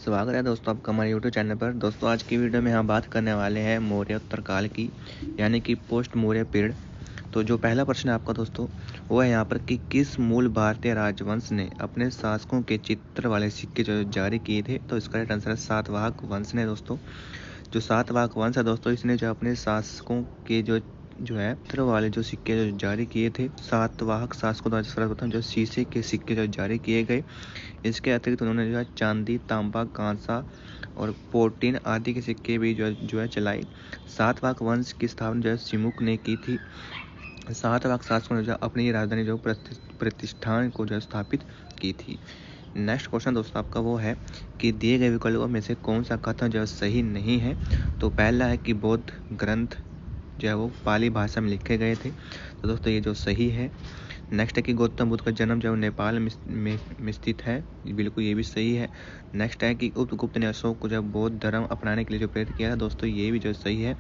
स्वागत है दोस्तों आपका हमारे यूट्यूब चैनल पर। दोस्तों आज की वीडियो में हम बात करने वाले हैं मौर्य उत्तर काल की, यानी कि पोस्ट मौर्य पीरियड। तो जो पहला प्रश्न है आपका दोस्तों वो है यहाँ पर कि किस मूल भारतीय राजवंश ने अपने शासकों के चित्र वाले सिक्के जो जारी किए थे। तो इसका राइट आंसर है सातवाहन वंश ने। दोस्तों जो सातवाहन वंश है दोस्तों, इसने जो अपने शासकों के जो है चित्र वाले जो सिक्के जो जारी किए थे सातवाहन शासकों द्वारा सर्वप्रथम जो शीशे के सिक्के जो जारी किए गए। इसके अतिरिक्त उन्होंने जो है चांदी, तांबा, कांसा और पोर्टिन आदि के सिक्के भी जो है चलाए। सातवाहन वंश की स्थापना जो है सिमुक ने की थी। सातवाहन शासकों ने जो अपनी राजधानी जो प्रतिष्ठान को जो स्थापित की थी। नेक्स्ट क्वेश्चन दोस्तों आपका वो है कि दिए गए विकल्पों में से कौन सा कथन जो सही नहीं है। तो पहला है कि बौद्ध ग्रंथ जो है वो पाली भाषा में लिखे गए थे। तो दोस्तों ये जो सही है। नेक्स्ट है कि गौतम बुद्ध का जन्म जो नेपाल में स्थित है, बिल्कुल ये भी सही है। नेक्स्ट है कि उपगुप्त ने अशोक को जब बौद्ध धर्म अपनाने के लिए जो प्रेरित किया था, दोस्तों ये भी जो सही है।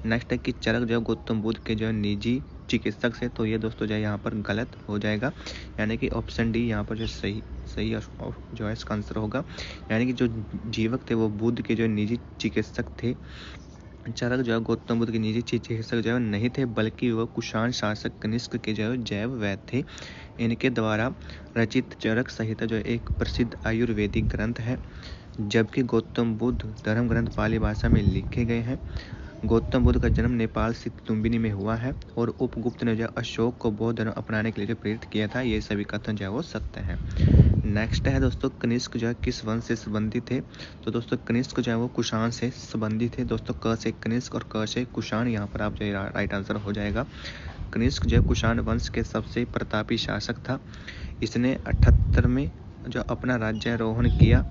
नेक्स्ट है कि चरक जो गौतम बुद्ध के जो निजी चिकित्सक से, तो ये दोस्तों जो यहाँ पर गलत हो जाएगा, यानी कि ऑप्शन डी यहाँ पर जो सही जो है इसका आंसर होगा। यानी कि जो जीवक थे वो बुद्ध के जो निजी चिकित्सक थे। चरक जो है गौतम बुद्ध के निजी चिकित्सक जो है नहीं थे, बल्कि वह कुषाण शासक कनिष्क के जो है जैव वैद्य थे। इनके द्वारा रचित चरक संहिता जो एक प्रसिद्ध आयुर्वेदिक ग्रंथ है, जबकि गौतम बुद्ध धर्म ग्रंथ पाली भाषा में लिखे गए हैं। गौतम बुद्ध का जन्म नेपाल स्थित लुम्बिनी में हुआ है और उपगुप्त ने जो अशोक को बौद्ध धर्म अपनाने के लिए जो प्रेरित किया था। ये सभी कथन जो है वो सत्य है। नेक्स्ट है दोस्तों कनिष्क जो है किस वंश से संबंधित थे। तो दोस्तों कनिष्क जो है वो कुषाण से संबंधित है। दोस्तों क से कनिष्क और क से कुषाण, यहाँ पर आप जो राइट आंसर हो जाएगा। कनिष्क जो कुषाण वंश के सबसे प्रतापी शासक था। इसने 78 में जो अपना राज्यारोहण किया।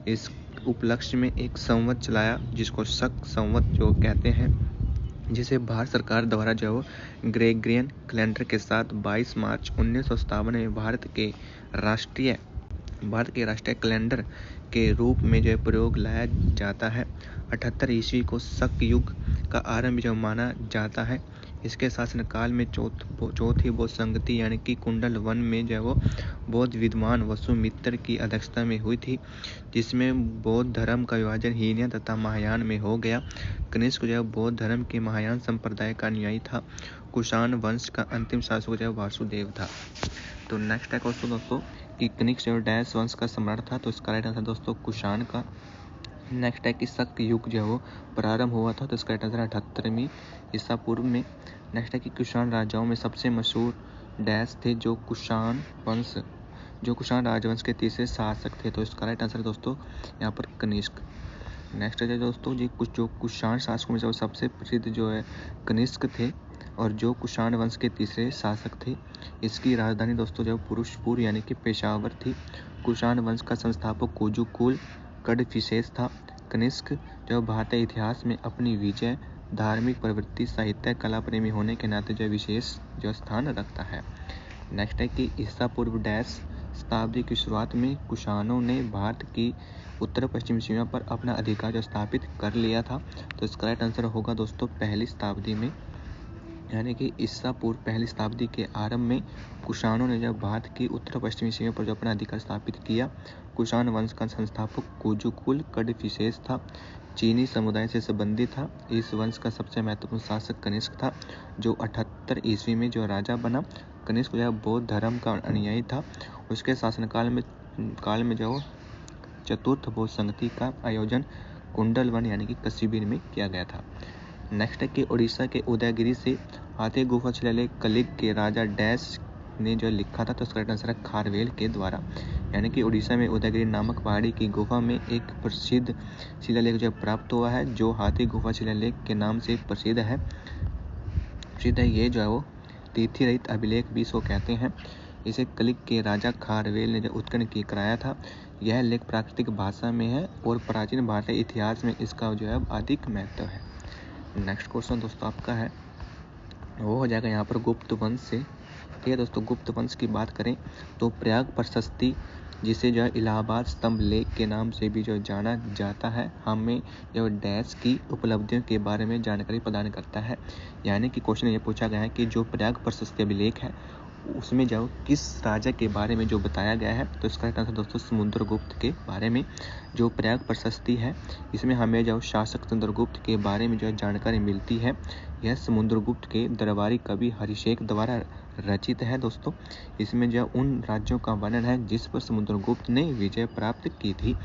इस उपलक्ष्य में एक संवत चलाया जिसको शक संवत जो कहते हैं, जिसे भारत सरकार द्वारा जो ग्रेगरियन कैलेंडर के साथ 22 मार्च 1957 में भारत के राष्ट्रीय कैलेंडर के रूप में जो प्रयोग लाया जाता है। 78 ईस्वी को शक युग का आरंभ जो माना जाता है। इसके शासनकाल में चौथी बौद्ध संगति यानी कि कुंडल वन में जो वो बौद्ध विद्वान वसुमित्र की अध्यक्षता में हुई थी, जिसमें बौद्ध धर्म का विभाजन हीनयान तथा महायान में हो गया। कनिष्क जो बौद्ध धर्म के महायान संप्रदाय का अनुयायी था। कुषाण वंश का अंतिम शासक जो वासुदेव था। तो नेक्स्ट है क्वेश्चन दोस्तों कि कनिष्क जो डैश वंश का सम्राट था। तो इसका राइट आंसर दोस्तों कुषाण का। नेक्स्ट है कि शक युग जो वो प्रारंभ हुआ था। तो इसका राइट आंसर 78वीं ईसा पूर्व में। नेक्स्ट है कि कुषाण राजाओं में सबसे मशहूर डैश थे जो कुषाण राजवंश के तीसरे शासक थे। तो इसका राइट आंसर दोस्तों यहाँ पर कनिष्क। नेक्स्ट है दोस्तों जी जो कुषाण शासकों में सबसे प्रसिद्ध जो है कनिष्क थे और जो कुषाण वंश के तीसरे शासक थे। इसकी राजधानी दोस्तों जो पुरुषपुर यानी कि पेशावर थी। कुषाण वंश का संस्थापक कोजुकुल कड़फिसेस था। कनिष्क जो भारतीय इतिहास में अपनी विजय, धार्मिक प्रवृत्ति, साहित्य, कला प्रेमी होने के नाते जो विशेष जो स्थान रखता है। नेक्स्ट है कि ईसा पूर्व डैश शताब्दी की शुरुआत में कुषाणों ने भारत की उत्तर पश्चिम सीमा पर अपना अधिकार जो स्थापित कर लिया था। तो इसका राइट आंसर होगा दोस्तों पहली शताब्दी में, यानी कि ईसा पूर्व पहली शताब्दी के आरंभ में कुषाणों ने जब भारत की उत्तर पश्चिमी सीमा पर जो अपना अधिकार स्थापित किया। कुषाण वंश का संस्थापक कोजुकुल कड़फिसेस था, चीनी समुदाय से संबंधित था। इस वंश का सबसे महत्वपूर्ण शासक कनिष्क था, जो 78 ईस्वी में जो राजा बना। कनिष्क जो बौद्ध धर्म का अनुयायी था। उसके शासनकाल में जो चतुर्थ बौद्ध संगति का आयोजन कुंडल वन यानी कि कसीबीर में किया गया था। नेक्स्ट है कि उड़ीसा के उदयगिरी से हाथी गुफा शिलालेख कलिंग के राजा डैश ने जो लिखा था। तो इसका आंसर है खारवेल के द्वारा। यानी कि उड़ीसा में उदयगिरी नामक पहाड़ी की गुफा में एक प्रसिद्ध शिलालेख जो प्राप्त हुआ है, जो हाथी गुफा शिलालेख के नाम से प्रसिद्ध है। ये जो है वो तिथि रहित अभिलेख भी इसको कहते हैं। इसे कलिंग के राजा खारवेल ने जो उत्कीर्ण कराया था। यह लेख प्राकृतिक भाषा में है और प्राचीन भारतीय इतिहास में इसका जो है अधिक महत्व है। नेक्स्ट क्वेश्चन दोस्तों आपका है वो हो जाएगा यहाँ पर गुप्त वंश से। ठीक है दोस्तों, गुप्त वंश की बात करें तो प्रयाग प्रशस्ति, जिसे जो है इलाहाबाद स्तंभ लेख के नाम से भी जो जाना जाता है, हमें जो डैश की उपलब्धियों के बारे में जानकारी प्रदान करता है। यानी कि क्वेश्चन ये पूछा गया है कि जो प्रयाग प्रशस्ति अभिलेख है उसमें जो किस राजा के बारे में जो बताया गया है, तो इसका आंसर दोस्तों समुद्रगुप्त के बारे में। जो प्रयाग प्रशस्ति है, इसमें हमें जो शासक चंद्रगुप्त के बारे में जो जानकारी मिलती है, यह समुद्रगुप्त के दरबारी कवि हरिशेख द्वारा रचित है दोस्तों। इसमें जो उन राज्यों का वर्णन है जिस पर समुद्रगुप्त ने विजय प्राप्त की थी।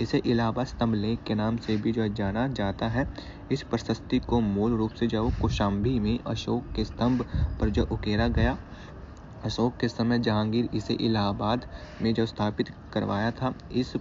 इसे इलाहाबाद स्तंभ लेख के नाम से भी जो जाना जाता है। इस प्रशस्ति को मूल रूप से जो कौशाम्बी में अशोक के स्तंभ पर जो उकेरा गया। अशोक के समय जहांगीर इसे इलाहाबाद में जो स्थापित करवाया था। इस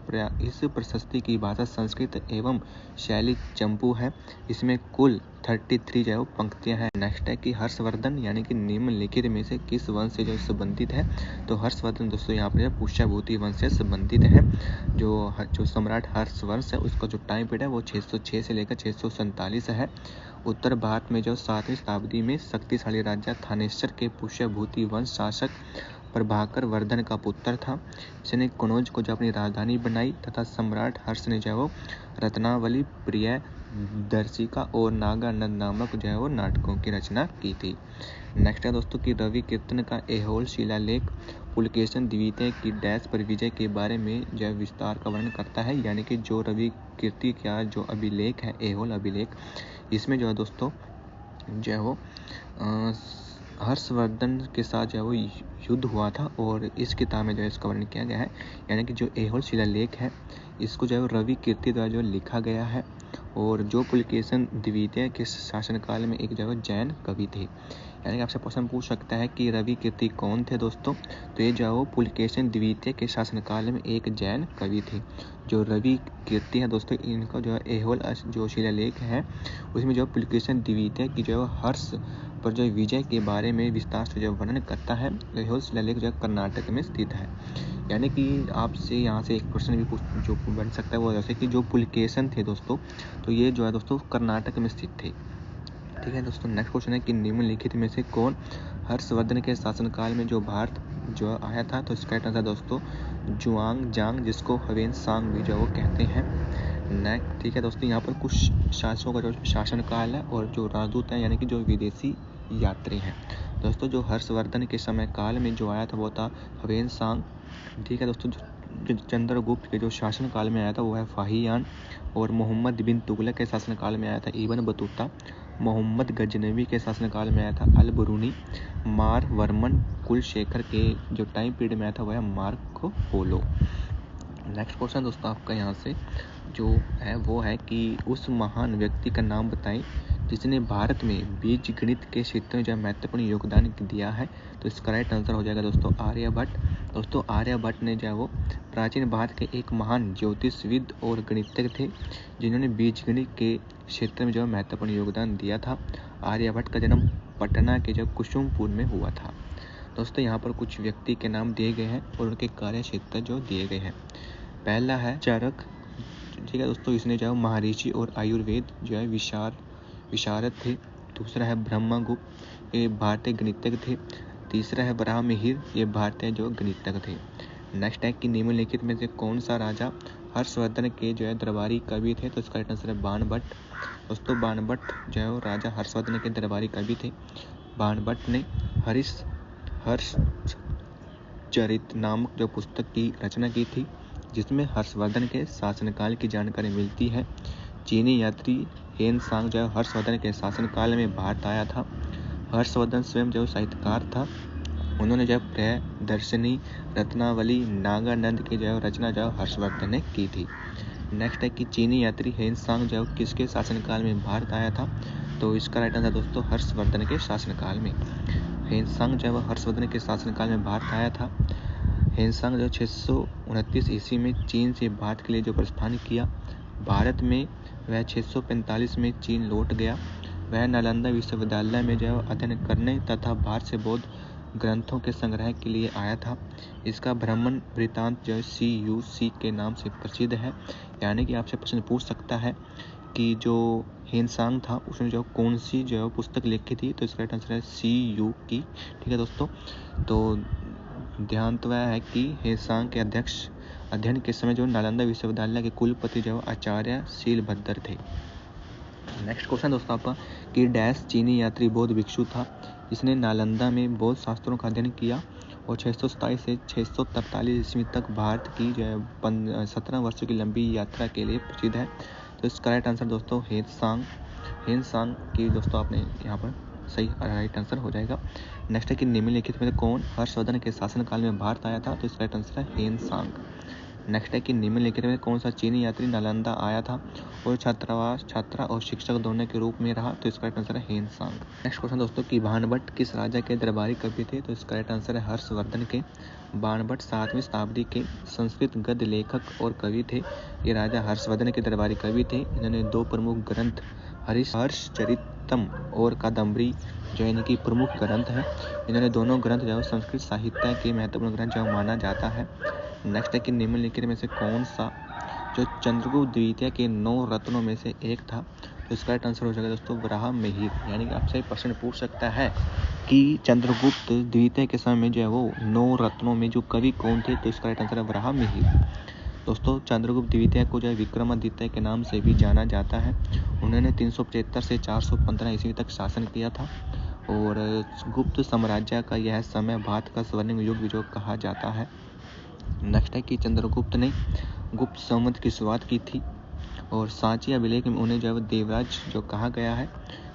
प्रशस्ति की भाषा संस्कृत एवं शैली चंपू है। इसमें कुल 33 जो पंक्तियां हैं। नेक्स्ट है कि हर्षवर्धन यानी कि निम्नलिखित में से किस वंश से जो संबंधित है, तो हर्षवर्धन दोस्तों यहाँ पर पुष्यभूति वंश से संबंधित है। जो सम्राट हर्षवंश है उसका जो टाइम पीरियड है वो 606 से लेकर 647 है। उत्तर भारत में जो 7वीं शताब्दी में शक्तिशाली राजा थानेश्वर के पुष्यभूति वंश शासक प्रभाकर वर्धन का पुत्र था। इसने कनौज को जो अपनी राजधानी बनाई तथा सम्राट हर्ष ने जो रत्नावली, प्रियदर्शिका और नागानंद नामक जो नाटकों की रचना की थी। नेक्स्ट है दोस्तों कि रवि कीर्तन का ऐहोल शिलालेख पुलकेशन द्वितीय की डैश पर विजय के बारे में जो विस्तार का वर्णन करता है। यानी कि जो रवि कीर्ति का जो अभिलेख है, ऐहोल अभिलेख, इसमें जो है दोस्तों जो है वो हर्षवर्धन के साथ जो है वो युद्ध हुआ था और इस किताब में जो है इसका वर्णन किया गया है। यानी कि जो ऐहोल शिलालेख है इसको जो है रवि कीर्ति द्वारा जो लिखा गया है। और जो पुलकेशन द्वितीय के शासनकाल में एक जो जैन कवि थे। यानी कि आपसे प्रश्न पूछ सकता है कि रवि कीर्ति कौन थे दोस्तों, तो ये जो पुलकेशन द्वितीय के शासनकाल में एक जैन कवि थे। जो रवि कीर्ति है दोस्तों, इनका जो ऐहोल जो शिलालेख है उसमें जो पुलकेशन द्वितीय की जो हर्ष पर जो विजय के बारे में विस्तार से जो वर्णन करता है। ऐहोल शिलालेख जो कर्नाटक में स्थित है। यानी कि आपसे यहाँ से एक प्रश्न भी जो बन सकता है वो जैसे कि जो पुलकेशन थे दोस्तों, तो ये जो है दोस्तों कर्नाटक में स्थित थे। ठीक है दोस्तों, नेक्स्ट क्वेश्चन है कि निम्नलिखित में से कौन हर्षवर्धन के शासनकाल में जो भारत जो आया था, तो इसका आंसर दोस्तों जुआंग जांग, जिसको हवेन सांग भी जो वो कहते हैं। नेक्स्ट ठीक है दोस्तों, यहाँ पर कुछ शासकों का जो शासनकाल है और जो राजदूत हैं यानी कि जो विदेशी यात्री हैं दोस्तों। जो हर्षवर्धन के समय काल में जो आया था वो था हवेन सांग। ठीक है दोस्तों, जो चंद्रगुप्त के जो शासनकाल में आया था वो है फाहियान। और मोहम्मद बिन तुगलक के शासनकाल में आया था इब्न बतूता। मोहम्मद गजनवी के शासनकाल में आया था अल बरूनी। मार वर्मन कुलशेखर के जो टाइम पीरियड में आया था वह मार्को पोलो। नेक्स्ट क्वेश्चन दोस्तों आपका यहाँ से जो है वो है कि उस महान व्यक्ति का नाम बताएं जिसने भारत में बीज गणित के क्षेत्र में जो महत्वपूर्ण योगदान दिया है। तो इसका राइट आंसर हो जाएगा दोस्तों आर्यभट्ट। दोस्तों आर्यभट्ट ने जो वो प्राचीन भारत के एक महान ज्योतिषविद और गणितज्ञ थे जिन्होंने बीज गणित के क्षेत्र में जो महत्वपूर्ण योगदान दिया था। आर्यभट्ट का जन्म पटना के जो कुसुमपुर में हुआ था। दोस्तों यहाँ पर कुछ व्यक्ति के नाम दिए गए हैं और उनके कार्य क्षेत्र जो दिए गए हैं। पहला है चरक। ठीक है दोस्तों, इसने जो महर्षि और आयुर्वेद जो है विशारद थे। दूसरा है ब्रह्मगुप्त, ये भारतीय गणितज्ञ थे। तीसरा है बराहमिहिर, ये भारतीय जो गणितज्ञ थे। नेक्स्ट है कि निम्नलिखित में से कौन सा राजा हर्षवर्धन के जो है दरबारी कवि थे, तो इसका आंसर है बाणभट्ट। दोस्तों बाणभट्ट जो है राजा हर्षवर्धन के दरबारी कवि थे। बाणभट्ट ने हर्षचरित नामक जो पुस्तक की रचना की थी जिसमें हर्षवर्धन के शासनकाल की जानकारी मिलती है। चीनी यात्री हेन सांग जो हर्षवर्धन के शासनकाल में भारत आया था। हर्षवर्धन स्वयं जो साहित्यकार था, उन्होंने जो प्रियदर्शिनी, रत्नावली, नागानंद की जो रचना जो हर्षवर्धन ने की थी। नेक्स्ट है कि चीनी यात्री हेन सांग जो किसके शासनकाल में भारत आया था, तो इसका राइट आंसर दोस्तों हर्षवर्धन के शासनकाल में। हेन सांग जो हर्षवर्धन के शासनकाल में भारत आया था। हेन सांग जो 629 ईस्वी में चीन से भारत के लिए जो प्रस्थान किया। भारत में वह 645 में चीन लौट गया। वह नालंदा विश्वविद्यालय में जो अध्ययन करने तथा भारत से बौद्ध ग्रंथों के संग्रह के लिए आया था। इसका भ्रमण वृत्तांत जो CUC के नाम से प्रसिद्ध है। यानी कि आपसे प्रश्न पूछ सकता है कि जो हेन सांग था उसने जो कौन सी जो पुस्तक लिखी थी, तो इसका आंसर है CUC। ठीक है दोस्तों, तो ध्यान तो वह है कि हेन सांग के अध्ययन के समय जो नालंदा विश्वविद्यालय के कुलपति जो आचार्य शीलभद्र थे। नेक्स्ट क्वेश्चन दोस्तों आपका कि डैश चीनी यात्री बौद्ध भिक्षु था। जिसने नालंदा में बौद्ध शास्त्रों का अध्ययन किया और 627 से 643 ईस्वी तक भारत की जो है 17 वर्षों की लंबी यात्रा के लिए प्रसिद्ध है। तो इसका राइट आंसर दोस्तों हेनसांग की दोस्तों आपने यहाँ पर सही राइट आंसर हो जाएगा। नेक्स्ट है कि निम्नलिखित में कौन हर्षवर्धन के शासनकाल में भारत आया था? तो इसका राइट आंसर है हेनसांग। नेक्स्ट है कि निम्नलिखित में कौन सा चीनी यात्री नालंदा आया था और छात्रा और शिक्षक दोनों के रूप में रहा? तो इसका राइट आंसर है हेनसांग। नेक्स्ट क्वेश्चन दोस्तों कि बाणभट्ट किस राजा के दरबारी कवि थे? तो इसका राइट आंसर है हर्षवर्धन के। बाणभट्ट 7वीं शताब्दी के संस्कृत गद्य लेखक और कवि थे। ये राजा हर्षवर्धन के दरबारी कवि थे। इन्होंने 2 प्रमुख ग्रंथ हर्षचरितम और कादम्बरी जो इनकी प्रमुख ग्रंथ है। इन्होंने दोनों ग्रंथ जो संस्कृत साहित्य के महत्वपूर्ण ग्रंथ जो माना जाता है। नेक्स्ट है कि निम्नलिखित में से कौन सा जो चंद्रगुप्त द्वितीय के 9 रत्नों में से एक था? तो इसका राइट आंसर हो जाएगा दोस्तों वराहमिहिर। यानी कि आपसे प्रश्न पूछ सकता है कि चंद्रगुप्त द्वितीय के समय में जो है वो 9 रत्नों में जो कवि कौन थे? तो इसका राइट आंसर है वराहमिहिर। दोस्तों चंद्रगुप्त द्वितीय को जो है विक्रमादित्य के नाम से भी जाना जाता है। उन्होंने 375 से 415 ईस्वी तक शासन किया था और गुप्त साम्राज्य का यह समय भारत का स्वर्णिम युग भी जो कहा जाता है। नेक्स्ट है कि चंद्रगुप्त ने गुप्त साम्राज्य की शुरुआत की थी और सांची अभिलेख में उन्हें जो है देवराज जो कहा गया है।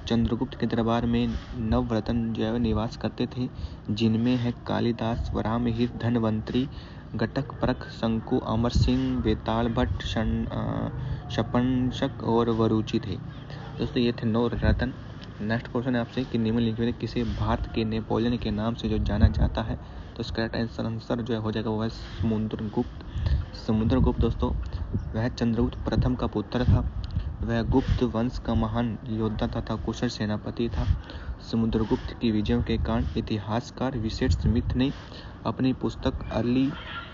चंद्रगुप्त के दरबार में नवरत्न जो है निवास करते थे, जिनमें है कालिदास, वराहमिहिर, धन्वंतरी, घटकप्रख, शंकु, अमर सिंह, बेताल भट्ट, शपंसक और वरुचि थे। दोस्तों ये थे 9 रत्न। नेक्स्ट क्वेश्चन है आपसे कि निम्नलिखित में किसे भारत के नेपोलियन के नाम से जो जाना जाता है? तो इसका आंसर जो हो जाएगा वो है समुद्रगुप्त। दोस्तों वह चंद्रगुप्त प्रथम का पुत्र था। वह गुप्त वंश का महान योद्धा तथा कुशल सेनापति था। समुद्रगुप्त की विजयों के कारण इतिहासकार विशेष स्मिथ ने अपनी पुस्तक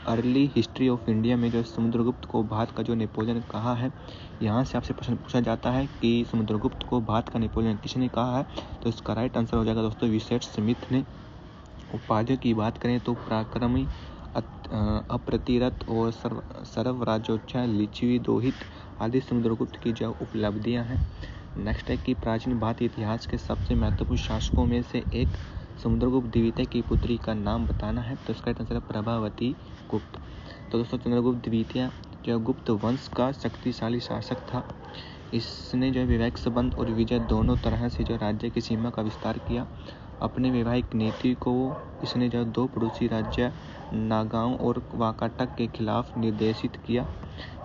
अर्ली हिस्ट्री ऑफ इंडिया में जो समुद्रगुप्त को भारत का जो नेपोलियन कहा है। यहाँ से आपसे प्रश्न पूछा जाता है कि समुद्रगुप्त को भारत का नेपोलियन किसने कहा है? तो इसका राइट आंसर हो जाएगा दोस्तों विशेष स्मिथ ने। उपाधियों की बात करें तो पराक्रमी, अप्रतिरत और सर्वराज्योच्छा, लिच्छवी, दोहित आदि समुद्रगुप्त की जो उपलब्धियां हैं। नेक्स्ट है कि प्राचीन भारतीय इतिहास के सबसे महत्वपूर्ण शासकों में से एक समुद्रगुप्त द्वितीय की पुत्री का नाम बताना है। तो इसका आंसर है प्रभावती गुप्त। तो दोस्तों चंद्रगुप्त द्वितीय जो गुप्त वंश का शक्तिशाली शासक था। इसने जो वैवाहिक संबंध और विजय दोनों तरह से जो राज्य की सीमा का विस्तार किया। अपने वैवाहिक नीति को इसने जो 2 पड़ोसी राज्य नागांव और वाकाटक के खिलाफ निर्देशित किया।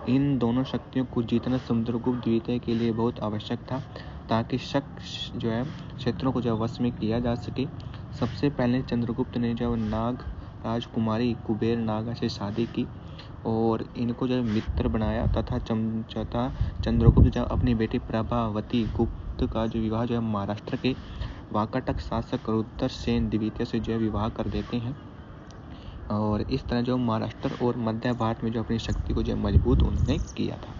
इन दोनों शक्तियों को जीतना समुद्रगुप्त द्वितीय के लिए बहुत आवश्यक था ताकि शक जो है क्षेत्रों को जो वश में किया जा सके। सबसे पहले चंद्रगुप्त ने जो नाग राजकुमारी कुबेर नागा से शादी की और इनको जो मित्र बनाया तथा चंद्रगुप्त जब अपनी बेटी प्रभावती गुप्त का जो विवाह जो है महाराष्ट्र के वाकाटक शासक रुद्रसेन द्वितीय से जो विवाह कर देते हैं और इस तरह जो महाराष्ट्र और मध्य भारत में जो अपनी शक्ति को जो मजबूत उन्होंने किया था।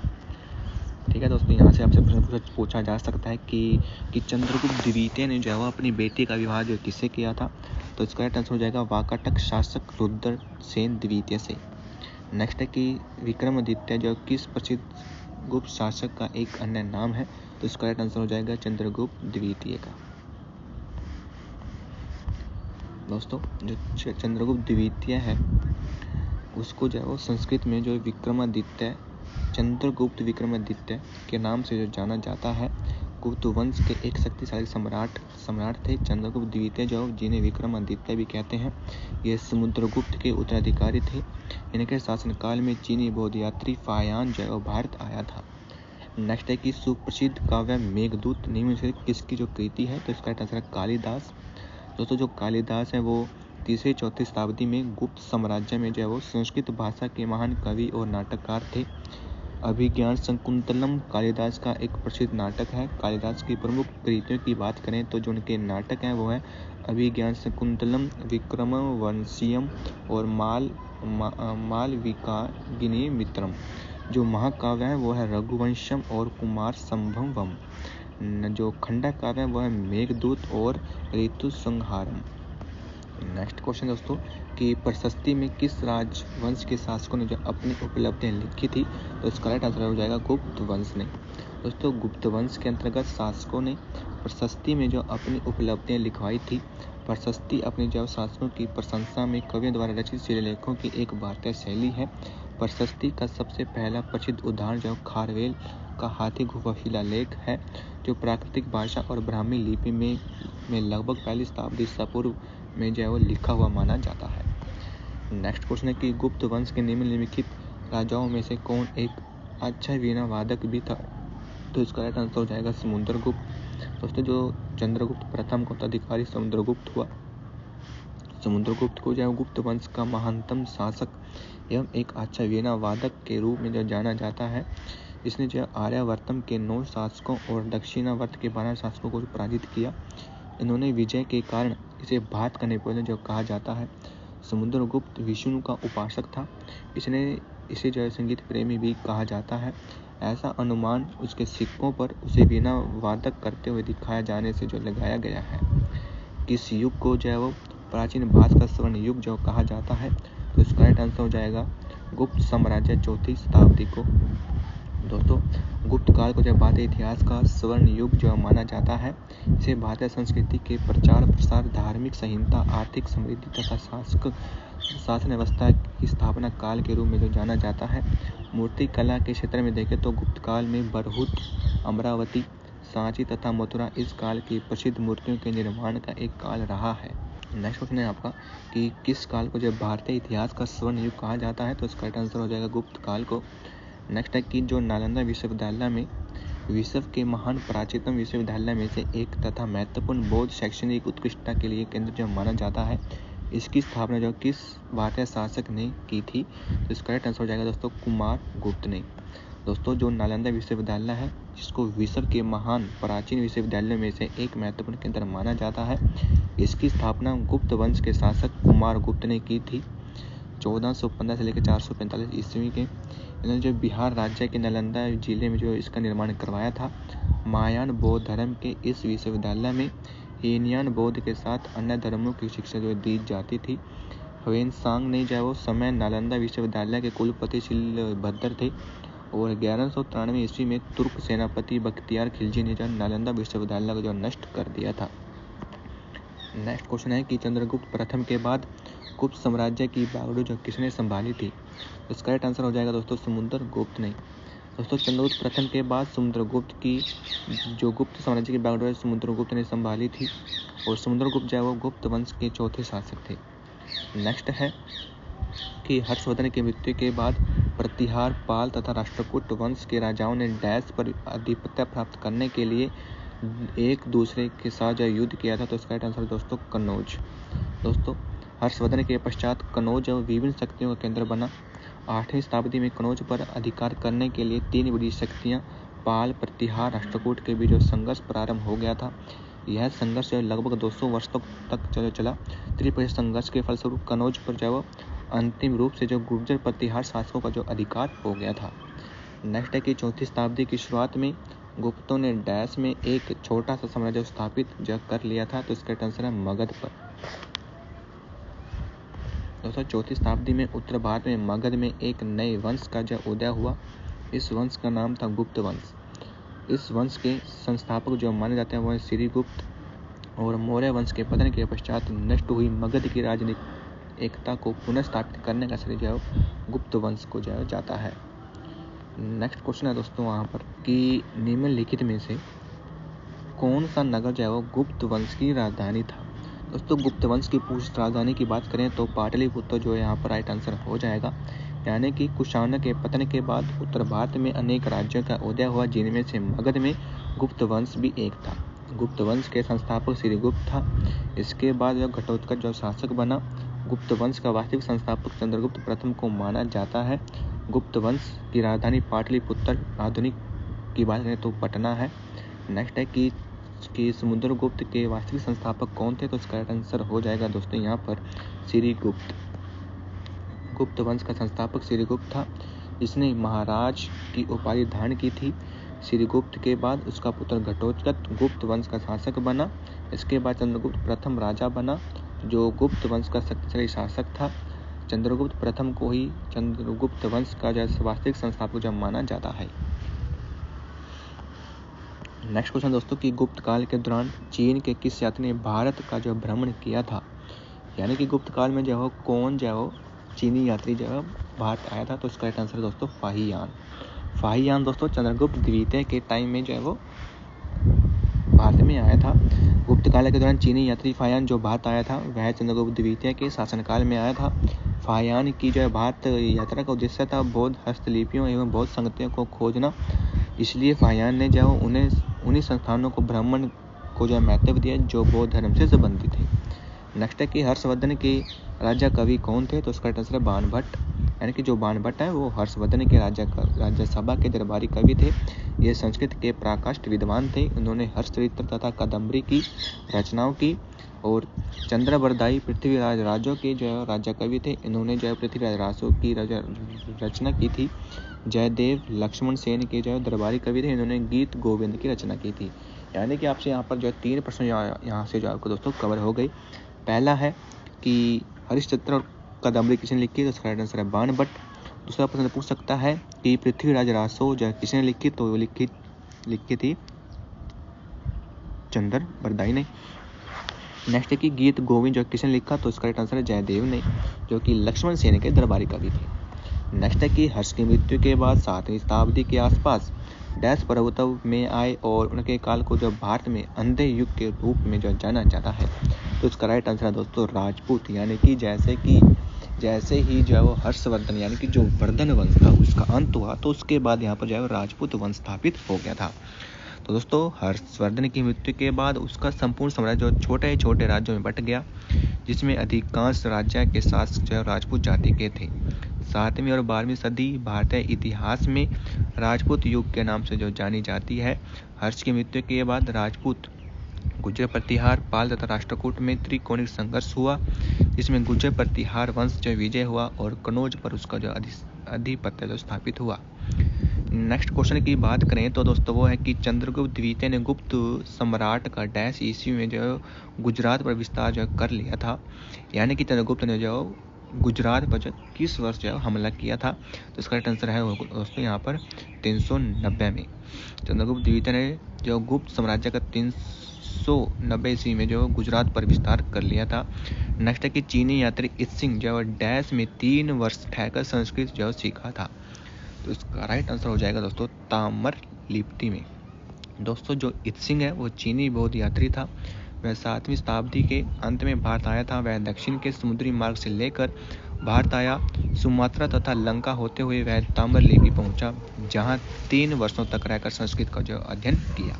ठीक है दोस्तों, यहाँ से आपसे प्रश्न पूछा जा सकता है कि चंद्रगुप्त द्वितीय ने जो है अपनी बेटी का विवाह जो किससे किया था? तो इसका राइट आंसर हो जाएगा वाकाटक शासक रुद्रसेन द्वितीय से। नेक्स्ट है कि विक्रमादित्य जो किस प्रसिद्ध गुप्त शासक का एक अन्य नाम है? तो इसका राइट आंसर हो जाएगा चंद्रगुप्त द्वितीय का। दोस्तों जो चंद्रगुप्त द्वितीय है उसको जो है वो संस्कृत में जो विक्रमादित्य, चंद्रगुप्त विक्रमादित्य के नाम से जो जाना जाता है। गुप्त वंश के एक शक्तिशाली सम्राट थे चंद्रगुप्त द्वितीय जो जिन्हें विक्रमादित्य भी कहते हैं। ये समुद्रगुप्त के उत्तराधिकारी थे। इनके शासनकाल में चीनी बौद्ध यात्री फायान जो है भारत आया था। नेक्स्ट है कि सुप्रसिद्ध काव्य मेघदूत निम्न से किसकी जो कृति है? तो इसका आंसर है कालिदास। दोस्तों जो कालिदास है वो 3री-4वीं शताब्दी में गुप्त साम्राज्य में जो है वो संस्कृत भाषा के महान कवि और नाटककार थे। अभिज्ञान शकुंतलम कालिदास का एक प्रसिद्ध नाटक है। कालिदास की प्रमुख कृतियों की बात करें तो जो उनके नाटक हैं वो है अभिज्ञान शकुंतलम, विक्रमवंशियम और मालविकाग्नि मित्रम। जो महाकाव्य है वो है रघुवंशम और कुमार संभवम। जो खंडकाव्य है वो है मेघदूत और ऋतुसंहारम। नेक्स्ट क्वेश्चन दोस्तों कि प्रशस्ति में किस राजवंश के शासकों ने जो अपनी उपलब्धियां लिखी थी, तो इसका राइट आंसर हो जाएगा गुप्त वंश ने। दोस्तों गुप्त वंश के अंतर्गत शासकों ने प्रशस्ति में जो अपनी उपलब्धियां लिखवाई थी। प्रशस्ति अपने जो शासकों की प्रशंसा में कवियों द्वारा रचित शिलालेखों की एक भारतीय शैली है। प्रशस्ति का सबसे पहला प्रसिद्ध उदाहरण जो खारवेल का हाथी गुफा शिलालेख है, जो प्राकृतिक भाषा और ब्राह्मी लिपि में लगभग पहली शताब्दी ईसा पूर्व में जो है वो लिखा हुआ माना जाता है। नेक्स्ट क्वेश्चन है कि गुप्त वंश के निम्नलिखित राजाओं में से कौन एक अच्छा वीणा वादक भी था, तो इसका राइट आंसर हो जाएगा समुद्रगुप्त। दोस्तों जो चंद्रगुप्त प्रथम का उत्तराधिकारी समुद्रगुप्त हुआ। समुद्रगुप्त को जो गुप्त वंश का महानतम शासक एवं एक अच्छा वीणा वादक के रूप में जो जाना जाता है। इसने जो आर्यावर्तम के 9 शासकों और दक्षिणावर्त के 12 शासकों को पराजित किया। इन्होंने विजय के कारण इसे भारत का नेपोलियन जो कहा जाता है। समुद्रगुप्त विष्णु का उपासक था। इसे जो है संगीत प्रेमी भी कहा जाता है। ऐसा अनुमान उसके सिक्कों पर उसे वीणा वादक करते हुए दिखाया जाने से जो लगाया गया है। किस युग को जो है वो प्राचीन भारत का स्वर्ण युग जो कहा जाता है, तो इसका राइट आंसर हो जाएगा गुप्त साम्राज्य 4वीं शताब्दी को। दोस्तों गुप्त काल को जब भारतीय इतिहास का स्वर्ण युग जो माना जाता है। इसे भारतीय संस्कृति के प्रचार प्रसार, धार्मिक संहिता, आर्थिक समृद्धि तथा शासन व्यवस्था की स्थापना काल के रूप में जो जाना जाता है। मूर्ति कला के क्षेत्र में देखें तो गुप्त काल में बरहुत, अमरावती, सांची तथा मथुरा इस काल की प्रसिद्ध मूर्तियों के निर्माण का एक काल रहा है। नेक्स्ट क्वेश्चन है आपका कि किस काल को जब भारतीय इतिहास का स्वर्ण युग कहा जाता है, तो इसका राइट आंसर हो जाएगा गुप्त काल को। नेक्स्ट है कि जो नालंदा विश्वविद्यालय में विश्व के महान प्राचीनतम विश्वविद्यालय में से एक तथा महत्वपूर्ण बौद्ध शैक्षणिक उत्कृष्टता के लिए केंद्र जो माना जाता है, इसकी स्थापना जो किस भारतीय शासक ने की थी, तो इसका राइट आंसर हो जाएगा दोस्तों कुमार गुप्त ने। दोस्तों जो नालंदा विश्वविद्यालय है, जिसको विश्व के महान प्राचीन विश्वविद्यालयों में से एक महत्वपूर्ण केंद्र माना जाता है, इसकी स्थापना गुप्त वंश के शासक कुमार गुप्त ने की थी 1415 से लेकर 445 ईस्वी के। इन्होंने जो बिहार राज्य के नालंदा जिले में जो इसका निर्माण करवाया था। महायान बौद्ध धर्म के इस विश्वविद्यालय में हीनयान बौद्ध के साथ अन्य धर्मों की शिक्षा जो दी जाती थी। ह्वेनसांग ने जो समय नालंदा विश्वविद्यालय के कुलपति शिलभद्र थे और 1193 ईस्वी में तुर्क सेनापति बख्तियार खिलजी ने जो नालंदा विश्वविद्यालय को जो नष्ट कर दिया था। नेक्स्ट क्वेश्चन है कि चंद्रगुप्त प्रथम के बाद गुप्त साम्राज्य की बागडोर जो किसने संभाली थी, इसका राइट आंसर हो जाएगा दोस्तों समुद्रगुप्त ने। दोस्तों चंद्रगुप्त प्रथम के बाद समुद्रगुप्त की जो गुप्त साम्राज्य की बागडोर समुद्रगुप्त ने संभाली थी और समुद्रगुप्त जो है वो गुप्त वंश के चौथे शासक थे। नेक्स्ट है कि हर्षवर्धन की मृत्यु के बाद प्रतिहार, पाल तथा राष्ट्रकूट वंश के राजाओं ने डैश पर आधिपत्य प्राप्त करने के लिए एक दूसरे के साथ जो युद्ध किया था, तो इसका राइट आंसर दोस्तों कन्नौज। दोस्तों हर्षवर्धन के पश्चात कन्नौज विभिन्न शक्तियों का केंद्र बना। 8वीं शताब्दी में कन्नौज पर अधिकार करने के लिए 3 बड़ी शक्तियां पाल, प्रतिहार, राष्ट्रकूट के बीच संघर्ष प्रारंभ हो गया था। यह संघर्ष लगभग 200 वर्षों तक चला। त्रिपक्षीय संघर्ष के फलस्वरूप कन्नौज पर जो अंतिम रूप से जो गुर्जर प्रतिहार शासकों का जो अधिकार हो गया था। नेक्स्ट है कि 4वीं शताब्दी की शुरुआत में गुप्तों ने डैश में एक छोटा सा साम्राज्य स्थापित जो कर लिया था, तो इसका आंसर है मगध पर। दोस्तों 4वीं शताब्दी में उत्तर भारत में मगध में एक नए वंश का जो उदय हुआ। इस वंश का नाम था गुप्त वंश। इस वंश के संस्थापक जो माने जाते हैं वो है श्रीगुप्त और मौर्य वंश के पतन के पश्चात नष्ट हुई मगध की राजनीतिक एकता को पुनः स्थापित करने का श्रेय जो गुप्त वंश को जो जाता है। नेक्स्ट क्वेश्चन है दोस्तों वहाँ पर कि निम्नलिखित में से कौन सा नगर जो है वो गुप्त वंश की राजधानी था। दोस्तों गुप्त वंश की पूर्ण राजधानी की बात करें तो पाटलिपुत्र जो है यहाँ पर राइट आंसर हो जाएगा। यानी कि कुशाण के पतन के बाद उत्तर भारत में अनेक राज्यों का उदय हुआ, जिनमें से मगध में गुप्त वंश भी एक था। गुप्त वंश के संस्थापक श्रीगुप्त था। इसके बाद जो घटोत्कच जो शासक बना। गुप्त वंश का वास्तविक संस्थापक चंद्रगुप्त प्रथम को माना जाता है। गुप्त वंश की राजधानी पाटलिपुत्र, आधुनिक की बात करें तो पटना है। नेक्स्ट है कि समुद्रगुप्त के वास्तविक संस्थापक कौन थे, तो इसका आंसर हो जाएगा दोस्तों यहाँ पर श्रीगुप्त। गुप्त वंश का संस्थापक श्रीगुप्त था, जिसने महाराज की उपाधि धारण की थी। श्रीगुप्त के बाद उसका पुत्र घटोत्कच गुप्त वंश का शासक बना। इसके बाद चंद्रगुप्त प्रथम राजा बना जो गुप्त वंश का शक्तिशाली शासक था। चंद्रगुप्त प्रथम को ही चंद्रगुप्त वंश का जो वास्तविक संस्थापक जब माना जाता है। नेक्स्ट क्वेश्चन दोस्तों कि गुप्त काल के दौरान चीन के किस यात्री ने भारत का जो भ्रमण किया था। यानी कि गुप्त काल में जो है कौन जो है चीनी यात्री जो है भारत आया था। तो इसका राइट आंसर दोस्तों फाहियान। फाहियान दोस्तों चंद्रगुप्त द्वितीय के टाइम में जो है वो भारत में आया था। गुप्त काल के दौरान चीनी यात्री फाहियान जो भारत आया था वह चंद्रगुप्त द्वितीय के शासनकाल में आया था। फाहियान की जो है भारत यात्रा का उद्देश्य था बौद्ध हस्तलिपियों एवं बौद्ध संगतियों को खोजना। इसलिए फाहियान ने जो उन्हीं संस्थानों को भ्रमण को जो महत्व दिया जो बौद्ध धर्म से संबंधित थे। नेक्स्ट है कि हर्षवर्धन के राजा कवि कौन थे। तो इसका आंसर है बाणभट्ट। यानी कि जो बाणभट्ट है वो हर्षवर्धन के राज्यसभा के दरबारी कवि थे। ये संस्कृत के पराकाष्ठ विद्वान थे। उन्होंने हर्षचरित्र तथा कादम्बरी की रचनाओं की और चंद्रबरदाई पृथ्वीराज राजों के जो राजा कवि थे। इन्होंने जो पृथ्वीराज राजों की रचना की थी। जयदेव लक्ष्मण सेन के जो दरबारी कवि थे। इन्होंने गीत गोविंद की रचना की थी। यानी कि आपसे यहाँ पर जो 3 प्रश्न यहाँ से जो आपको दोस्तों कवर हो गई। पहला है कि हरिश्चंद्र और कादम्बरी किसने लिखी। तो इसका आंसर है बाणभट्ट। दूसरा प्रश्न पूछ सकता है कि पृथ्वीराज रासो जो किसने लिखी। तो वो लिखी थी चंद्रबरदाई ने। नेक्स्ट है कि गीत गोविंद जो किसने लिखा। तो इसका आंसर है जयदेव ने जो कि लक्ष्मण सेन के दरबारी कवि थे। नेक्स्ट है कि हर्ष की मृत्यु के बाद 7वीं शताब्दी के आसपास डैश प्रभुत्व में आए और उनके काल को जो भारत में अंधे युग के रूप में जो जाना जाता है। तो इसका राइट आंसर है दोस्तों राजपूत। यानी कि जैसे ही जो है वो हर्षवर्धन यानी कि जो वर्धन वंश था उसका अंत हुआ तो उसके बाद यहाँ पर जो है राजपूत वंश स्थापित हो गया था। तो दोस्तों हर्षवर्धन की मृत्यु के बाद उसका संपूर्ण साम्राज्य जो छोटे छोटे राज्यों में बंट गया जिसमें अधिकांश राज्य के शासक जो राजपूत जाति के थे। 7वीं और 12वीं सदी भारतीय इतिहास में राजपूत युग के नाम से जो जानी जाती है। हर्ष की मृत्यु के बाद राजपूत गुर्जर प्रतिहार पाल तथा राष्ट्रकूट में त्रिकोणिक संघर्ष हुआ जिसमें गुर्जर प्रतिहार वंश जो विजय हुआ और कनौज पर उसका जो अधिपत्य जो स्थापित हुआ। नेक्स्ट क्वेश्चन की बात करें तो दोस्तों वो है कि चंद्रगुप्त द्वितीय ने गुप्त सम्राट का डैश ईस्वी में जो गुजरात पर विस्तार जो कर लिया था। यानी कि चंद्रगुप्त ने जो गुजरात पर जो किस वर्ष जो हमला किया था। तो इसका आंसर है दोस्तों यहाँ पर 390 में। चंद्रगुप्त द्वितीय ने जो गुप्त साम्राज्य का 390 ईस्वी में जो गुजरात पर विस्तार कर लिया था। नेक्स्ट है कि चीनी यात्री इत्सिंग जो डैश में 3 वर्ष ठहरकर संस्कृत जो सीखा था। तो इसका राइट आंसर हो जाएगा दोस्तों ताम्र लिपि में। दोस्तों जो इत्सिंग है वो चीनी बौद्ध यात्री था। वह 7वीं शताब्दी के अंत में भारत आया था। वह दक्षिण के समुद्री मार्ग से लेकर भारत आया। सुमात्रा तथा लंका होते हुए वह ताम्र लिपि पहुंचा जहां 3 वर्षों तक रहकर संस्कृत का जो अध्ययन किया।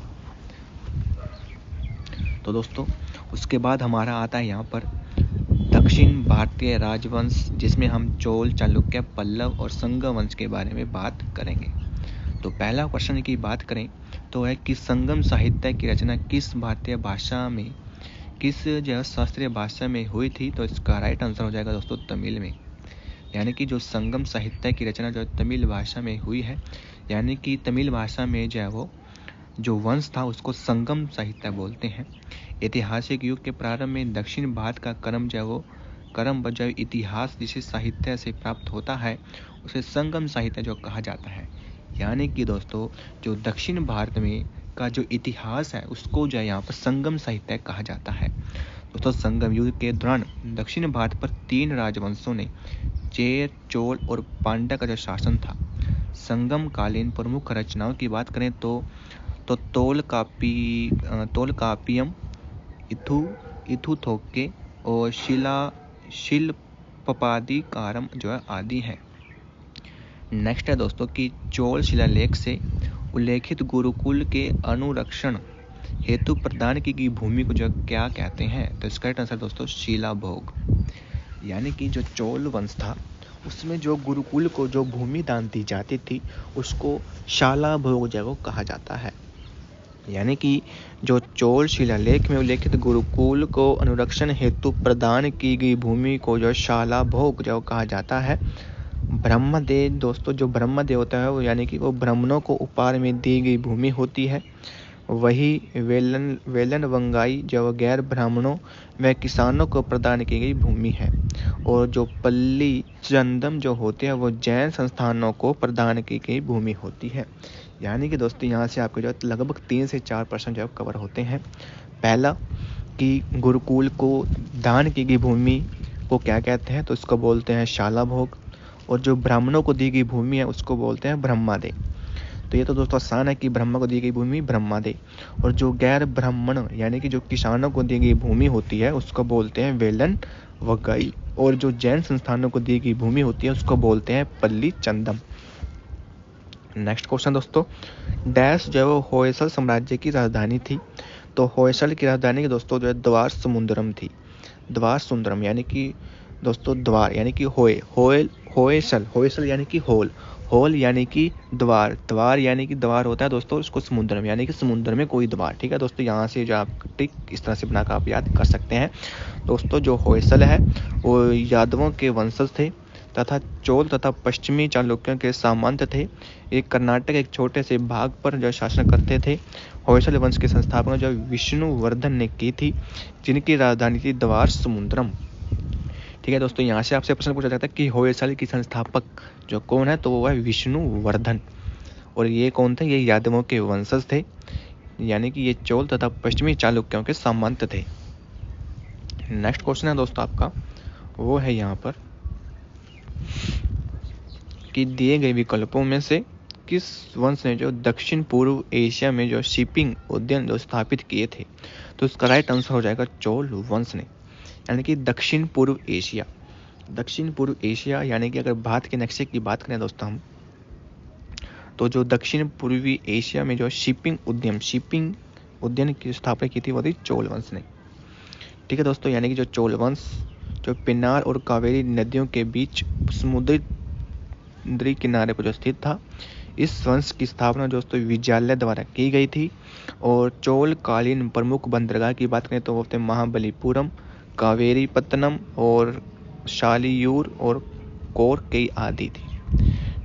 तो दोस्तों उसके बाद हमारा आता है यहाँ पर दक्षिण भारतीय राजवंश जिसमें हम चोल चालुक्य पल्लव और संगम वंश के बारे में बात करेंगे। तो पहला क्वेश्चन की बात करें तो है कि संगम साहित्य की रचना किस भारतीय भाषा में किस जो शास्त्रीय भाषा में हुई थी। तो इसका राइट आंसर हो जाएगा दोस्तों तमिल में। यानी कि जो संगम साहित्य की रचना जो तमिल भाषा में हुई है। यानी कि तमिल भाषा में जो है वो जो वंश था उसको संगम साहित्य बोलते हैं। ऐतिहासिक युग के प्रारंभ में दक्षिण भारत का क्रम जो इतिहास जिसे साहित्य से प्राप्त होता है उसे संगम साहित्य जो कहा जाता है। यानी कि दोस्तों जो दक्षिण भारत में का जो इतिहास है उसको जो यहाँ पर संगम साहित्य कहा जाता है। दोस्तों संगम युग के दौरान दक्षिण भारत पर 3 राजवंशों ने चेर चोल और पांड्य का जो शासन था। संगम कालीन प्रमुख रचनाओं की बात करें तो तोलकापियम इथुथोके और शिल्पपादिकारम जो है आदि है। नेक्स्ट है दोस्तों कि चोल शिलालेख से उल्लेखित गुरुकुल के अनुरक्षण हेतु प्रदान की गई भूमि को जो क्या कहते हैं। तो इसका आंसर दोस्तों शिलाभोग। यानी कि जो चोल वंश था उसमें जो गुरुकुल को जो भूमि दान दी जाती थी उसको शाला भोग जो कहा जाता है। यानी कि जो चोल शिलालेख में उल्लेखित गुरुकुल को अनुरक्षण हेतु प्रदान की गई भूमि को जो शाला भोग जो कहा जाता है। ब्रह्मदेव दोस्तों जो ब्रह्मदेव होता है वो यानी कि वो ब्राह्मणों को उपहार में दी गई भूमि होती है। वही वेलन वंगाई जो गैर ब्राह्मणों व किसानों को प्रदान की गई भूमि है, और जो पल्ली चंदम जो होते हैं वो जैन संस्थानों को प्रदान की गई भूमि होती है। यानी कि दोस्तों यहाँ से आपके जो लगभग 3 से 4% जो कवर होते हैं। पहला कि गुरुकुल को दान की गई भूमि को क्या कहते हैं, तो इसको बोलते हैं शाला भोग, और जो ब्राह्मणों को दी गई भूमि है उसको बोलते हैं ब्रह्मादे। तो ये तो दोस्तों आसान है कि ब्रह्मा को दी गई भूमि ब्रह्मादे, और जो गैर ब्राह्मण यानी कि जो किसानों को दी गई भूमि होती है उसको बोलते हैं वेलन वगाई, और जो जैन संस्थानों को दी गई भूमि होती है उसको बोलते हैं पल्ली चंदम। नेक्स्ट क्वेश्चन दोस्तों, डैश जो है वो होयसल साम्राज्य की राजधानी थी। तो होयसल की राजधानी की दोस्तों जो है द्वार समुद्रम थी। द्वार सुंदरम यानी कि दोस्तों द्वार यानी कि होयसल यानी कि होल यानी कि द्वार यानी कि द्वार होता है दोस्तों उसको समुद्र में यानी कि समुद्र में कोई द्वार। ठीक है दोस्तों, यहाँ से जो आप टिक इस तरह से बनाकर आप याद कर सकते हैं। दोस्तों जो होयसल है वो यादवों के वंशज थे तथा चोल तथा पश्चिमी चालुक्यों के सामंत थे। ये कर्नाटक एक छोटे से भाग पर जो शासन करते थे। होयसल वंश की संस्थापना जो विष्णुवर्धन ने की थी, जिनकी राजधानी थी द्वार समुद्रम। ठीक है दोस्तों, यहाँ से आपसे प्रश्न पूछा जाता है कि होयसल की संस्थापक जो कौन है, तो वो है विष्णुवर्धन, और ये कौन थे, ये यादवों के वंशज थे, यानी कि ये चोल तथा पश्चिमी चालुक्यों के सामंत थे। नेक्स्ट क्वेश्चन है दोस्तों आपका, वो है यहाँ पर कि दिए गए विकल्पों में से किस वंश ने जो दक्षिण पूर्व एशिया में जो शिपिंग उद्यान जो स्थापित किए थे, तो इसका राइट आंसर हो जाएगा चोल वंश ने, यानी कि दक्षिण पूर्व एशिया यानी कि अगर भारत के नक्शे की बात करें दोस्तों हम, तो जो दक्षिण पूर्वी एशिया में जो शिपिंग उद्यान की स्थापना की थी वो थी चोल वंश ने। ठीक है दोस्तों, यानी कि जो चोल वंश जो पिन्नार और कावेरी नदियों के बीच समुद्री किनारे पर जो स्थित था, इस वंश की स्थापना दोस्तों विजयालय द्वारा की गई थी। और चोल कालीन प्रमुख बंदरगाह की बात करें तो वो थे महाबलीपुरम, कावेरीपत्तनम और शालियूर और कोरकेई आदि थी।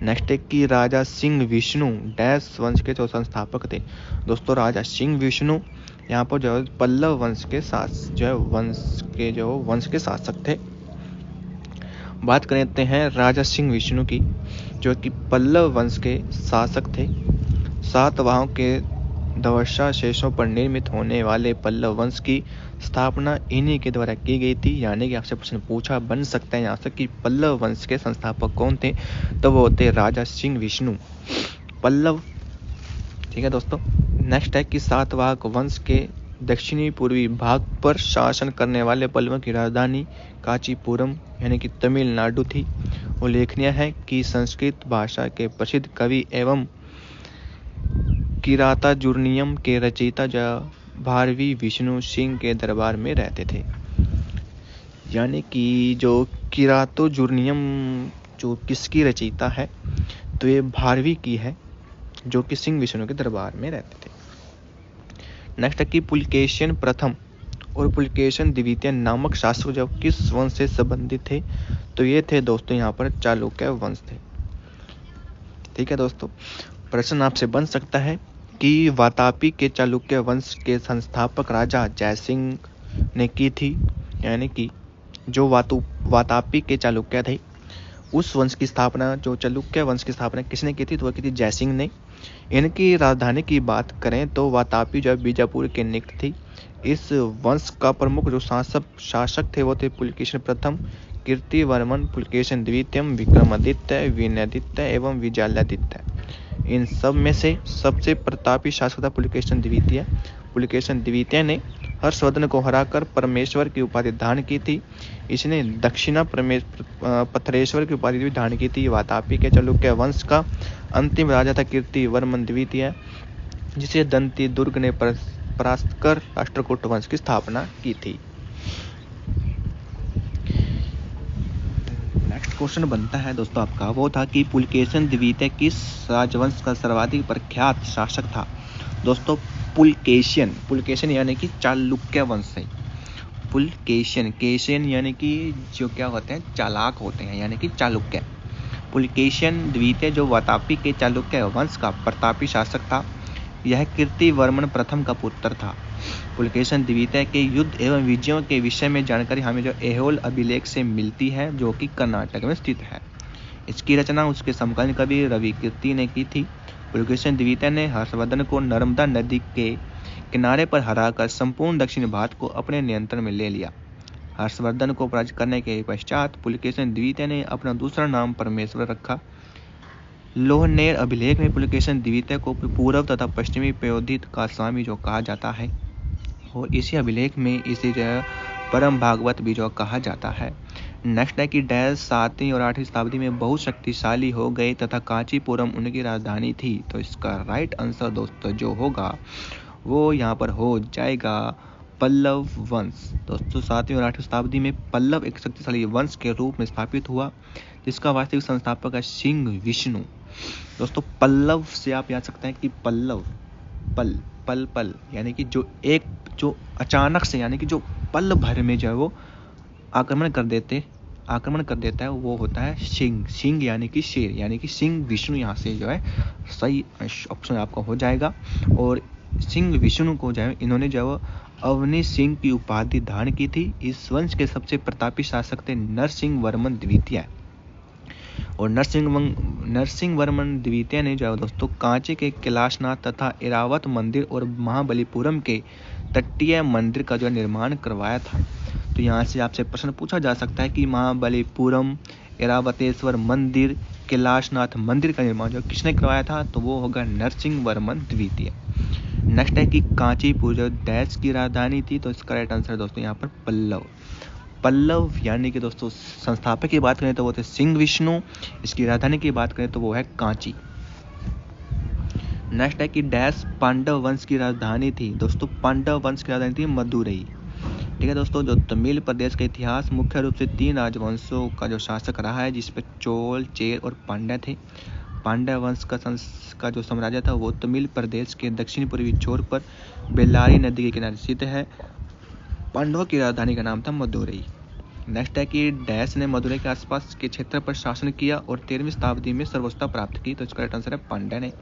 नेक्स्ट है कि राजा सिंह विष्णु डैश वंश के जो संस्थापक थे। दोस्तों राजा सिंह विष्णु यहाँ पर जो पल्लव वंश के वंश के शासक थे। बात करते हैं राजा सिंह विष्णु की, जो कि पल्लव वंश के शासक थे। सातवाहनों के ध्वंसावशेषों पर निर्मित होने वाले पल्लव वंश की स्थापना इन्हीं के द्वारा की गई थी। यानी कि आपसे प्रश्न पूछा बन सकता है यहाँ से कि पल्लव वंश के संस्थापक कौन थे, तो वो थे राजा सिंह विष्णु पल्लव। ठीक है दोस्तों, नेक्स्ट है कि सातवाहन वंश के दक्षिणी पूर्वी भाग पर शासन करने वाले पल्लवों की राजधानी कांचीपुरम यानी कि तमिलनाडु थी। उल्लेखनीय है कि संस्कृत भाषा के प्रसिद्ध कवि एवं किरातार्जुनीयम के रचयिता भारवी विष्णु सिंह के दरबार में रहते थे। यानी कि जो किरातार्जुनीयम जो किसकी रचयिता है, तो ये भारवी की है, जो कि सिंह विष्णु के दरबार में रहते थे। नेक्स्ट है कि पुलकेशिन प्रथम और पुलकेशिन द्वितीय नामक शासक जो किस वंश से संबंधित थे, तो ये थे दोस्तों यहाँ पर चालुक्य वंश थे। ठीक है दोस्तों, प्रश्न आपसे बन सकता है कि वातापी के चालुक्य वंश के संस्थापक राजा जयसिंह ने की थी, यानी कि जो वातापी के चालुक्य थे उस वंश की स्थापना, जो चालुक्य वंश की स्थापना किसने की थी, तो वह की थी जयसिंह ने। इनकी राजधानी की बात करें तो वातापी जो बीजापुर के निकट थी। इस वंश का प्रमुख जो शासक थे वो थे पुलकेशिन प्रथम, कीर्तिवर्मन, पुलकेशिन द्वितीयम, विक्रमादित्य, विनयादित्य एवं विजयालयादित्य। इन सब में से सबसे प्रतापी शासक था पुलकेशिन द्वितीय। पुलकेशिन द्वितीय ने हर्षवर्धन को हराकर परमेश्वर की उपाधि धारण की थी। इसने दक्षिणा पथरेश्वर की उपाधि भी धारण की थी। वातापी के चालुक्य वंश का अंतिम राजा था कीर्तिवर्मन द्वितीय, जिसे दंती दुर्ग ने परास्त कर राष्ट्रकूट वंश की स्थापना की थी। नेक्स्ट क्वेश्चन बनता है दोस्तों आपका, वो था कि पुलकेशिन द्वितीय किस राजवंश का सर्वाधिक प्रख्यात शासक था। दोस्तों पुलकेशिन यानी कि चालुक्य वंश है। पुलकेशिन यानी कि जो क्या होते हैं, चालाक होते हैं, यानी कि चालुक्य। पुलकेशिन द्वितीय जो वातापी के चालुक्य वंश का प्रतापी शासक था। यह कीर्तिवर्मन प्रथम का पुत्र था। पुलकेशन द्वितीय के युद्ध एवं विजयों के विषय में जानकारी हमें जो ऐहोल अभिलेख से मिलती है, जो कि कर्नाटक में स्थित है। इसकी रचना उसके समकालीन कवि रविकीर्ति ने की थी। पुलकेशन द्वितीय ने हर्षवर्धन को नर्मदा नदी के किनारे पर हराकर संपूर्ण दक्षिण भारत को अपने नियंत्रण में ले लिया। हर्षवर्धन को पराजित करने के पश्चात पुलकेशन द्वितीय ने अपना दूसरा नाम परमेश्वर रखा। लोहनेर अभिलेख में पुलकेशन द्वितीय को पूर्व तथा पश्चिमी पयोधित का स्वामी जो कहा जाता है, और इसी अभिलेख में इसे परम भागवत भी जो कहा जाता है। नेक्स्ट है कि डैश 7वीं और 8वीं शताब्दी में बहुत शक्तिशाली हो गए तथा कांचीपुरम उनकी राजधानी थी। तो इसका राइट आंसर दोस्तों जो होगा वो यहाँ पर हो जाएगा पल्लव वंश। दोस्तों 7वीं और 8वीं शताब्दी में पल्लव एक शक्तिशाली वंश के रूप में स्थापित हुआ, जिसका वास्तविक संस्थापक है सिंह विष्णु। दोस्तों पल्लव से आप याद सकते हैं कि पल्लव पल यानी कि जो अचानक से, यानी कि जो पल भर में जो है वो आक्रमण कर देता है, वो होता है सिंह यानी कि शेर, यानी कि सिंह विष्णु। यहाँ से जो है सही ऑप्शन आपका हो जाएगा। और सिंह विष्णु को जो है इन्होंने जो अवनी सिंह की उपाधि धारण की थी। इस वंश के सबसे प्रतापी शासक थे नरसिंह वर्मन द्वितीय। और नरसिंह वर्मन द्वितीय ने जो है दोस्तों कांची के कैलाशनाथ तथा एरावत मंदिर और महाबलीपुरम के तटीय मंदिर का जो निर्माण करवाया था। तो यहाँ से आपसे प्रश्न पूछा जा सकता है कि महाबलीपुरम, एरावतेश्वर मंदिर, कैलाशनाथ मंदिर का निर्माण जो किसने करवाया था, तो वो होगा नरसिंह वर्मन द्वितीय। नेक्स्ट है कि कांचीपुर जो देश की राजधानी थी, तो इसका राइट आंसर दोस्तों यहाँ पर पल्लव यानी कि दोस्तों संस्थापक की बात करें तो वो थे सिंह विष्णु। इसकी राजधानी की बात करें तो वो है कांची। नेक्स्ट है कि डैश पांडव वंश की राजधानी थी। दोस्तों पांडव वंश की राजधानी थी मदुरई। ठीक है दोस्तों, जो तमिल प्रदेश का इतिहास मुख्य रूप से 3 राजवंशों का जो शासक रहा है, जिसपे चोल, चेर और पांड्या थे। पांड्या वंश का जो साम्राज्य था वो तमिल प्रदेश के दक्षिण पूर्वी छोर पर बेल्लारी नदी के किनारे स्थित है। पांडवों की राजधानी का नाम था मदुरई। नेक्स्ट है कि डैश ने मदुरई के आसपास के क्षेत्र पर शासन किया और 13वीं शताब्दी में सर्वोच्चता प्राप्त की। तो इसका राइट आंसर है पांड्या ने।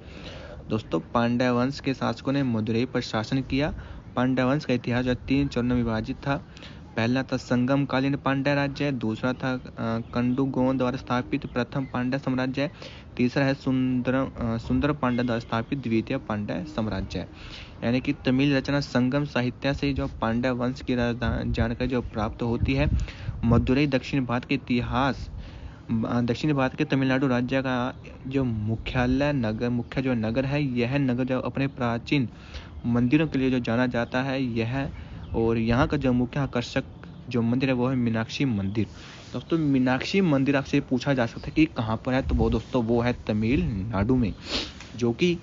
दोस्तों पांड्या वंश के शासकों ने मदुरई पर शासन किया। पांड्या वंश का इतिहास जो 3 चरणों में विभाजित था। पहला था संगम कालीन पांड्या राज्य, दूसरा था कंडुगोन द्वारा स्थापित प्रथम पांड्या साम्राज्य, तीसरा है सुंदर पांड्या द्वारा स्थापित द्वितीय पांड्या साम्राज्य। यानी कि तमिल रचना संगम साहित्य से जो पांड्या वंश की जानकारी जो प्राप्त होती है। मदुरई दक्षिण भारत के तमिलनाडु राज्य का जो मुख्य नगर है। यह नगर जो अपने प्राचीन मंदिरों के लिए जो जाना जाता है यह, और यहाँ का जो मुख्य आकर्षक जो मंदिर है वो है मीनाक्षी मंदिर। दोस्तों मीनाक्षी मंदिर आपसे पूछा जा सकता है कि कहाँ पर है, तो वो दोस्तों वो है तमिलनाडु में, जो कि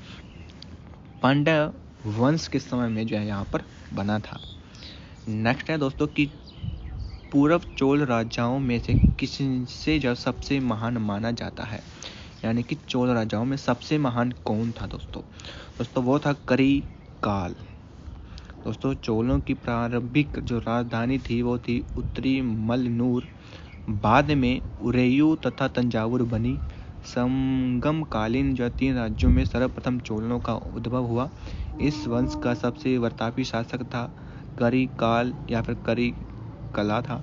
पांड्या वंश के समय में जो है यहाँ पर बना था। नेक्स्ट है दोस्तों कि पूर्व चोल राजाओं में से किसे जो सबसे महान माना जाता है, यानी कि चोल राजाओं में सबसे महान कौन था दोस्तों वो था करिकाल। दोस्तों चोलों की प्रारंभिक जो राजधानी थी वो थी उत्तरी मलनूर, बाद में उरेयू तथा तंजावुर बनी। संगमकालीन जो 3 राज्यों में सर्वप्रथम चोलों का उद्भव हुआ। इस वंश का सबसे प्रतापी शासक था करिकाल या फिर करिकला था,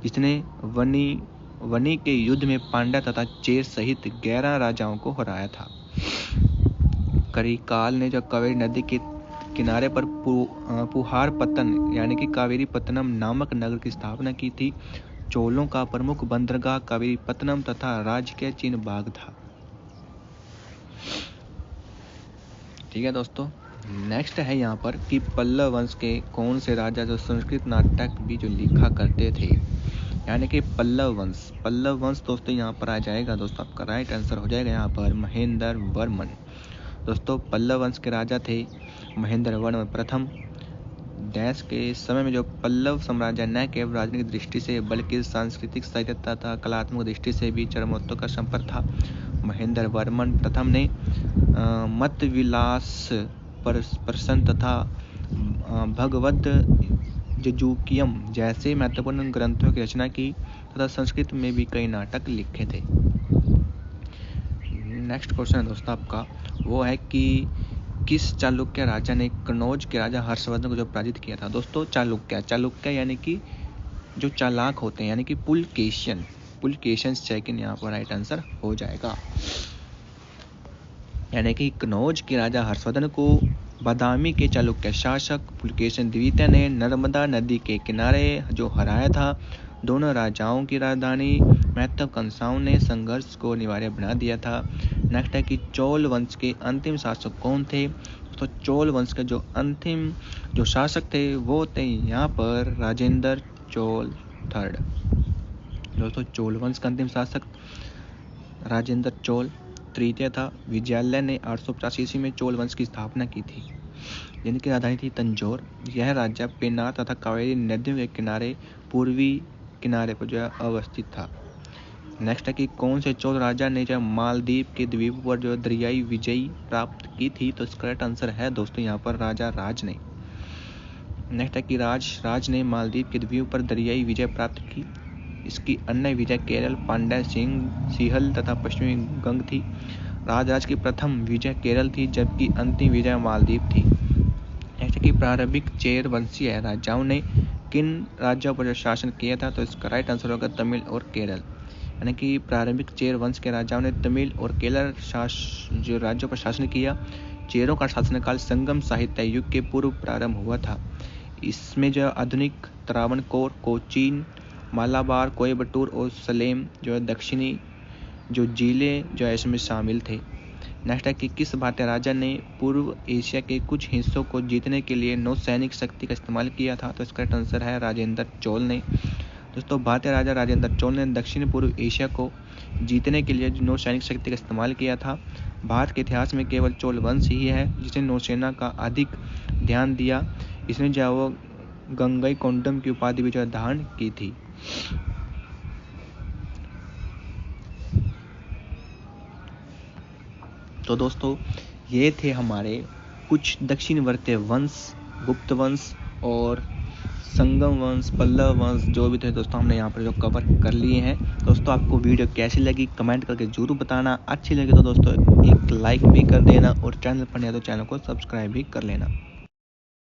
जिसने वनी के युद्ध में पांड्या तथा चेर सहित 11 राजाओं को हराया था। करिकाल ने जो कावेरी नदी के किनारे पर पुहारपत्तन यानी कि कावेरीपत्तनम नामक नगर की स्थापना की थी। चोलों का प्रमुख बंदरगाह कावेरीपत्तनम तथा राजकीय चिन्ह बाग था। ठीक है दोस्तों, नेक्स्ट है यहाँ पर कि पल्लव वंश के कौन से राजा जो संस्कृत नाटक भी जो लिखा करते थे, यानी कि पल्लव वंश दोस्तों यहाँ पर आ जाएगा। दोस्तों आपका राइट आंसर हो जाएगा यहाँ पर महेंद्र वर्मन। दोस्तों पल्लव वंश के राजा थे महेंद्र वर्मन प्रथम। देश के समय में जो पल्लव साम्राज्य न केवल राजनीतिक दृष्टि से बल्कि सांस्कृतिक, साहित्य तथा कलात्मक दृष्टि से भी चरमोत्तों का संपर्क था। महेंद्र वर्मन प्रथम ने मत विलास प्रसन्न तथा भगवद जजुकियम जैसे महत्वपूर्ण ग्रंथों की रचना की तथा संस्कृत में भी कई नाटक लिखे थे। नेक्स्ट क्वेश्चन है दोस्तों आपका, वो है कि किस चालुक्य राजा ने कनौज के राजा हर्षवर्धन को जो पराजित किया था? दोस्तों चालुक्य यानी कि जो चालाक होते हैं, यानी कि पुलकेशियन सेकंड यहाँ पर राइट आंसर हो जाएगा। यानी कि कनौज के राजा हर्षवर्धन को बादामी के चालुक्य शासक पुलकेशिन द्वितीय ने नर्मदा नदी के किनारे जो हराया था। दोनों राजाओं की राजधानी महत्वाकांक्षाओं ने संघर्ष को अनिवार्य बना दिया था। नेक्स्ट है कि चोल वंश के अंतिम शासक कौन थे? तो चोल वंश के जो अंतिम जो शासक थे वो थे यहाँ पर राजेंद्र चोल थर्ड। दोस्तों चोल वंश का अंतिम शासक राजेंद्र चोल तृतीय था। विजयालय ने 885 ईस्वी में चोल वंश की स्थापना की थी, जिनकी राजधानी थी तंजौर। यह राज्य पेन्नार तथा कावेरी नदियों के किनारे पूर्वी किनारे पर जो है अवस्थित था। नेक्स्ट है कि कौन से चोल राजा ने जो मालदीव के द्वीप पर जो दरियाई विजय प्राप्त की थी? तो इसका करेक्ट आंसर है दोस्तों यहाँ पर राजा राज ने। नेक्स्ट है कि राज ने मालदीव के द्वीप पर दरियाई विजय प्राप्त की। इसकी अन्य विजय केरल, पांड्या, सिंहल तथा पश्चिमी गंग थी। राज की प्रथम विजय केरल थी, जबकि अंतिम विजय मालदीव थी। नेक्स्ट कि प्रारंभिक चेर वंशीय राजाओं ने किन राज्यों पर शासन किया था? तो इसका राइट आंसर होगा तमिल और केरल। यानी कि प्रारंभिक चेर वंश के राजाओं ने तमिल और केरल जो राज्यों पर शासन किया। चेरों का शासनकाल संगम साहित्य युग के पूर्व प्रारंभ हुआ था। इसमें जो आधुनिक त्रावणकोर, कोचीन, मालाबार, कोयबटूर और सलेम जो है दक्षिणी जो जिले जो है इसमें शामिल थे। नेक्स्ट है कि किस भारतीय राजा ने पूर्व एशिया के कुछ हिस्सों को जीतने के लिए नौसैनिक शक्ति का इस्तेमाल किया था? तो इसका आंसर है राजेंद्र चोल ने। दोस्तों भारतीय राजा राजेंद्र चोल ने दक्षिण पूर्व एशिया को जीतने के लिए नौसैनिक शक्ति का इस्तेमाल किया था। भारत के इतिहास में केवल चोल वंश ही है जिसने नौसेना का अधिक ध्यान दिया। इसने जो वो गंगईकोंडम की उपाधि भी जो धारण की थी। तो दोस्तों ये थे हमारे कुछ दक्षिणवर्तीय वंश, गुप्त वंश और संगम वंश, पल्लव वंश जो भी थे दोस्तों हमने यहाँ पर जो कवर कर लिए हैं। दोस्तों आपको वीडियो कैसी लगी कमेंट करके जरूर बताना। अच्छी लगी तो दोस्तों एक लाइक भी कर देना और चैनल पर नहीं तो चैनल को सब्सक्राइब भी कर लेना।